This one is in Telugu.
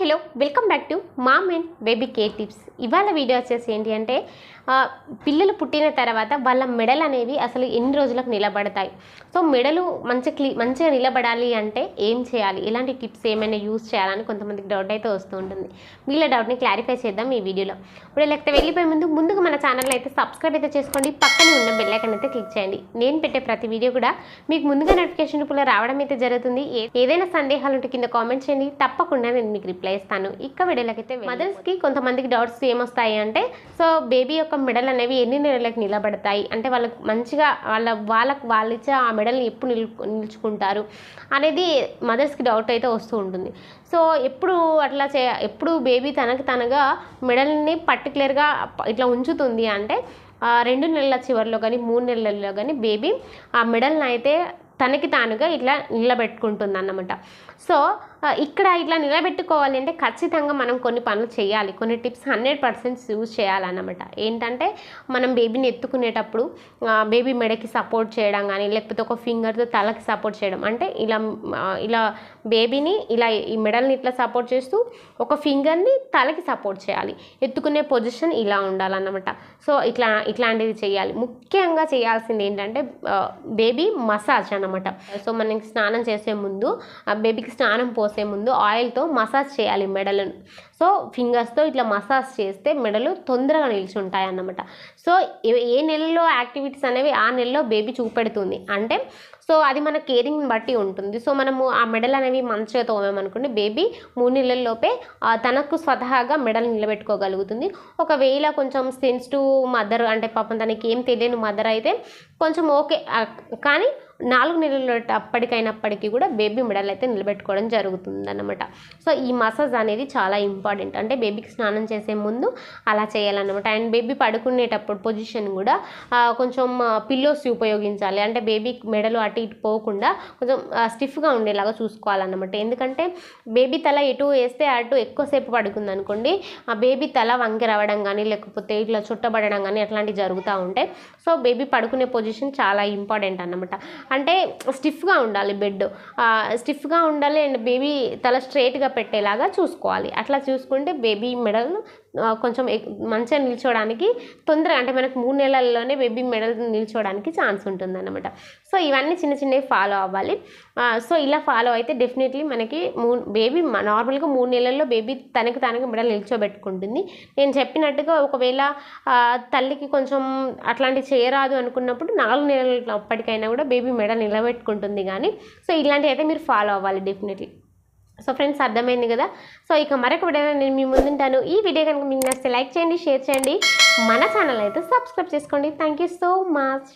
Hello welcome back to mom and baby care tips. ఇవాళ వీడియో వచ్చేసి ఏంటి అంటే పిల్లలు పుట్టిన తర్వాత వాళ్ళ మెడలు అనేవి అసలు ఎన్ని రోజులకు నిలబడతాయి. సో మెడలు మంచిగా నిలబడాలి అంటే ఏం చేయాలి, ఎలాంటి టిప్స్ ఏమైనా యూజ్ చేయాలని కొంతమందికి డౌట్ అయితే వస్తూ ఉంటుంది. వీళ్ళ డౌట్ని క్లారిఫై చేద్దాం ఈ వీడియోలో. ఇప్పుడు లేకపోతే వెళ్ళిపోయే ముందుగా మన ఛానల్ అయితే సబ్స్క్రైబ్ అయితే చేసుకోండి, పక్కనే ఉన్న బెల్ ఐకాన్ అయితే క్లిక్ చేయండి. నేను పెట్టే ప్రతి వీడియో కూడా మీకు ముందుగా నోటిఫికేషన్ రూపంలో రావడం అయితే జరుగుతుంది. ఏదైనా సందేహాలు ఉంటే కింద కామెంట్ చేయండి, తప్పకుండా నేను మీకు రిప్లై ఇస్తాను. ఇక వీడియోలకైతే మదర్స్కి కొంతమందికి డౌట్స్ ఏమొస్తాయి అంటే, సో బేబీ యొక్క మెడలు అనేవి ఎన్ని నెలలకు నిలబడతాయి అంటే వాళ్ళకి మంచిగా వాళ్ళు ఇచ్చే ఆ మెడల్ని ఎప్పుడు నిలుచుకుంటారు అనేది మదర్స్కి డౌట్ అయితే వస్తూ ఉంటుంది. సో ఎప్పుడు బేబీ తనగా మెడల్ని పర్టికులర్గా ఇట్లా ఉంచుతుంది అంటే 2 నెలల చివరిలో కానీ 3 నెలల్లో కానీ బేబీ ఆ మెడల్ని అయితే తనకి తానుగా ఇట్లా నిలబెట్టుకుంటుంది అన్నమాట. సో ఇక్కడ ఇట్లా నిలబెట్టుకోవాలి అంటే ఖచ్చితంగా మనం కొన్ని పనులు చేయాలి, కొన్ని టిప్స్ 100% యూజ్ చేయాలన్నమాట. ఏంటంటే మనం బేబీని ఎత్తుకునేటప్పుడు బేబీ మెడకి సపోర్ట్ చేయడం కానీ, లేకపోతే ఒక ఫింగర్తో తలకి సపోర్ట్ చేయడం, అంటే ఇలా బేబీని ఈ మెడల్ని ఇట్లా సపోర్ట్ చేస్తూ ఒక ఫింగర్ని తలకి సపోర్ట్ చేయాలి. ఎత్తుకునే పొజిషన్ ఇలా ఉండాలన్నమాట. సో ఇట్లాంటివి చేయాలి. ముఖ్యంగా చేయాల్సింది ఏంటంటే బేబీ మసాజ్ అన్నమాట. సో మనకి స్నానం చేసే ముందు బేబీకి స్నానం పోసే ముందు ఆయిల్తో మసాజ్ చేయాలి మెడలను. సో ఫింగర్స్తో ఇట్లా మసాజ్ చేస్తే మెడలు తొందరగా నిల్చుంటాయి అన్నమాట. సో ఏ నెలలో యాక్టివిటీస్ అనేవి ఆ నెలలో బేబీ చూపెడుతుంది అంటే, సో అది మన కేరింగ్ని బట్టి ఉంటుంది. సో మనము ఆ మెడలు అనేవి మంచిగా తోమామనుకోండి, బేబీ 3 నెలల్లోపే తనకు స్వతహాగా మెడలు నిలబెట్టుకోగలుగుతుంది. ఒకవేళ కొంచెం సెన్సిటివ్ మదర్ అంటే పాపం తనకి ఏం తెలియని మదర్ అయితే కొంచెం ఓకే, కానీ 4 నెలల అప్పటికైనప్పటికీ కూడా బేబీ మెడల్ అయితే నిలబెట్టుకోవడం జరుగుతుంది అన్నమాట. సో ఈ మసాజ్ అనేది చాలా ఇంపార్టెంట్. అంటే బేబీకి స్నానం చేసే ముందు అలా చేయాలన్నమాట. అండ్ బేబీ పడుకునేటప్పుడు పొజిషన్ కూడా కొంచెం పిల్లోస్ ఉపయోగించాలి. అంటే బేబీ మెడలు అటు ఇటు పోకుండా కొంచెం స్టిఫ్గా ఉండేలాగా చూసుకోవాలన్నమాట. ఎందుకంటే బేబీ తల ఎటు వేస్తే అటు ఎక్కువసేపు పడుకుంది అనుకోండి, ఆ బేబీ తల వంగి రావడం కానీ, లేకపోతే ఇట్లా చుట్టబడడం కానీ అట్లాంటివి జరుగుతూ ఉంటాయి. సో బేబీ పడుకునే పొజిషన్ చాలా ఇంపార్టెంట్ అన్నమాట. అంటే స్టిఫ్గా ఉండాలి, బెడ్ స్టిఫ్గా ఉండాలి అండ్ బేబీ తల స్ట్రైట్గా పెట్టేలాగా చూసుకోవాలి. అట్లా చూసుకుంటే బేబీ మెడల్ కొంచెం మంచిగా నిల్చోవడానికి తొందరగా, అంటే మనకు 3 నెలల్లోనే బేబీ మెడల్ నిల్చోవడానికి ఛాన్స్ ఉంటుంది అన్నమాట. సో ఇవన్నీ చిన్నవి ఫాలో అవ్వాలి. సో ఇలా ఫాలో అయితే డెఫినెట్లీ మనకి బేబీ నార్మల్గా 3 నెలల్లో బేబీ తనకు మెడల్ నిల్చోబెట్టుకుంటుంది. నేను చెప్పినట్టుగా ఒకవేళ తల్లికి కొంచెం అట్లాంటివి చేయరాదు అనుకున్నప్పుడు 4 నెలల అప్పటికైనా కూడా బేబీ మెడల్ నిలబెట్టుకుంటుంది. కానీ సో ఇలాంటివి అయితే మీరు ఫాలో అవ్వాలి డెఫినెట్లీ. సో ఫ్రెండ్స్, అర్థమైంది కదా. సో ఇక మరొక వీడియో నేను మీ ముందుంటాను. ఈ వీడియో కనుక మీకు నచ్చితే లైక్ చేయండి, షేర్ చేయండి, మన ఛానల్ అయితే సబ్స్క్రైబ్ చేసుకోండి. Thank you so much.